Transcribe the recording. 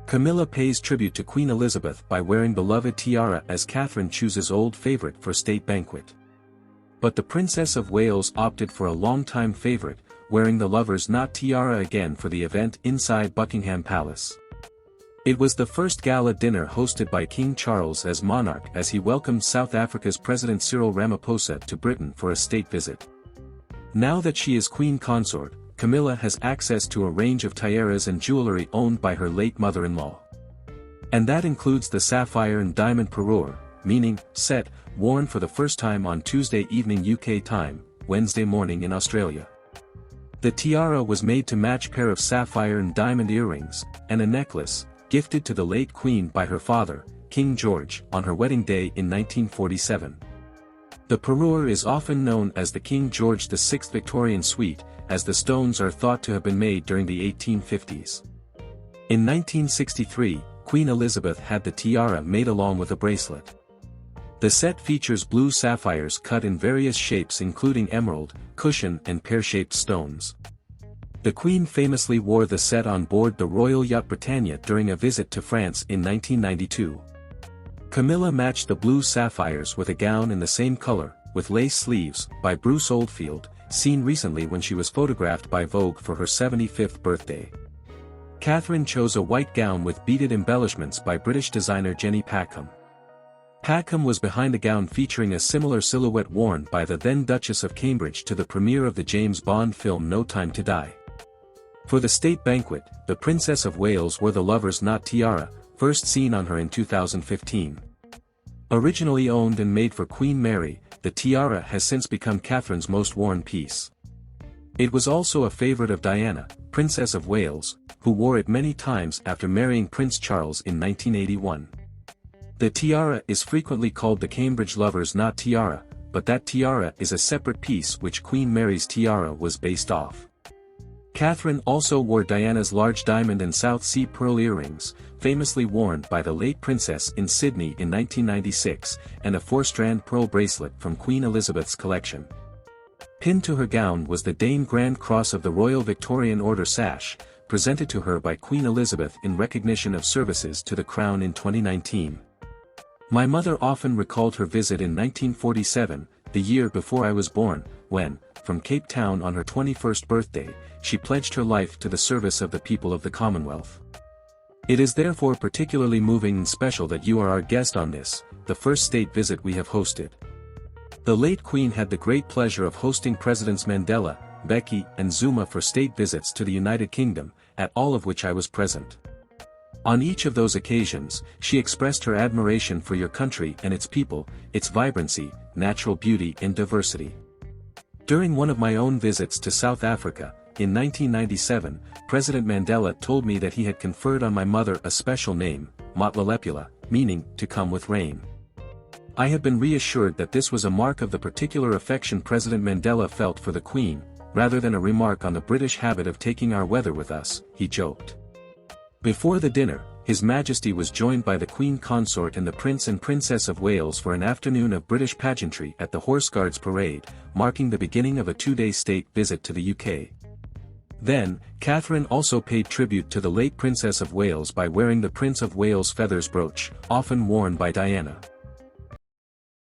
Camilla pays tribute to Queen Elizabeth by wearing beloved tiara as Catherine chooses old favorite for state banquet. But the Princess of Wales opted for a longtime favorite, wearing the lover's knot tiara again for the event inside Buckingham Palace. It was the first gala dinner hosted by King Charles as monarch as he welcomed South Africa's President Cyril Ramaphosa to Britain for a state visit. Now that she is Queen Consort, Camilla has access to a range of tiaras and jewelry owned by her late mother-in-law. And that includes the sapphire and diamond parure, meaning set, worn for the first time on Tuesday evening UK time, Wednesday morning in Australia. The tiara was made to match pair of sapphire and diamond earrings, and a necklace, gifted to the late Queen by her father, King George, on her wedding day in 1947. The parure is often known as the King George VI Victorian Suite, as the stones are thought to have been made during the 1850s. In 1963, Queen Elizabeth had the tiara made along with a bracelet. The set features blue sapphires cut in various shapes including emerald, cushion and pear-shaped stones. The Queen famously wore the set on board the Royal Yacht Britannia during a visit to France in 1992. Camilla matched the blue sapphires with a gown in the same color, with lace sleeves, by Bruce Oldfield, seen recently when she was photographed by Vogue for her 75th birthday. Catherine chose a white gown with beaded embellishments by British designer Jenny Packham. Packham was behind a gown featuring a similar silhouette worn by the then Duchess of Cambridge to the premiere of the James Bond film No Time to Die. For the state banquet, the Princess of Wales wore the lover's knot tiara, first seen on her in 2015. Originally owned and made for Queen Mary, the tiara has since become Catherine's most worn piece. It was also a favorite of Diana, Princess of Wales, who wore it many times after marrying Prince Charles in 1981. The tiara is frequently called the Cambridge lover's knot tiara, but that tiara is a separate piece which Queen Mary's tiara was based off. Catherine also wore Diana's large diamond and South Sea pearl earrings, famously worn by the late princess in Sydney in 1996, and a 4-strand pearl bracelet from Queen Elizabeth's collection. Pinned to her gown was the Dane Grand Cross of the Royal Victorian Order sash, presented to her by Queen Elizabeth in recognition of services to the Crown in 2019. My mother often recalled her visit in 1947, the year before I was born, when, from Cape Town on her 21st birthday, she pledged her life to the service of the people of the Commonwealth. It is therefore particularly moving and special that you are our guest on this, the first state visit we have hosted. The late Queen had the great pleasure of hosting Presidents Mandela, Mbeki, and Zuma for state visits to the United Kingdom, at all of which I was present. On each of those occasions, she expressed her admiration for your country and its people, its vibrancy, natural beauty and diversity. During one of my own visits to South Africa, in 1997, President Mandela told me that he had conferred on my mother a special name, Matlalepula, meaning, to come with rain. I have been reassured that this was a mark of the particular affection President Mandela felt for the Queen, rather than a remark on the British habit of taking our weather with us, he joked. Before the dinner, His Majesty was joined by the Queen Consort and the Prince and Princess of Wales for an afternoon of British pageantry at the Horse Guards Parade, marking the beginning of a 2-day state visit to the UK. Then, Catherine also paid tribute to the late Princess of Wales by wearing the Prince of Wales feathers brooch, often worn by Diana.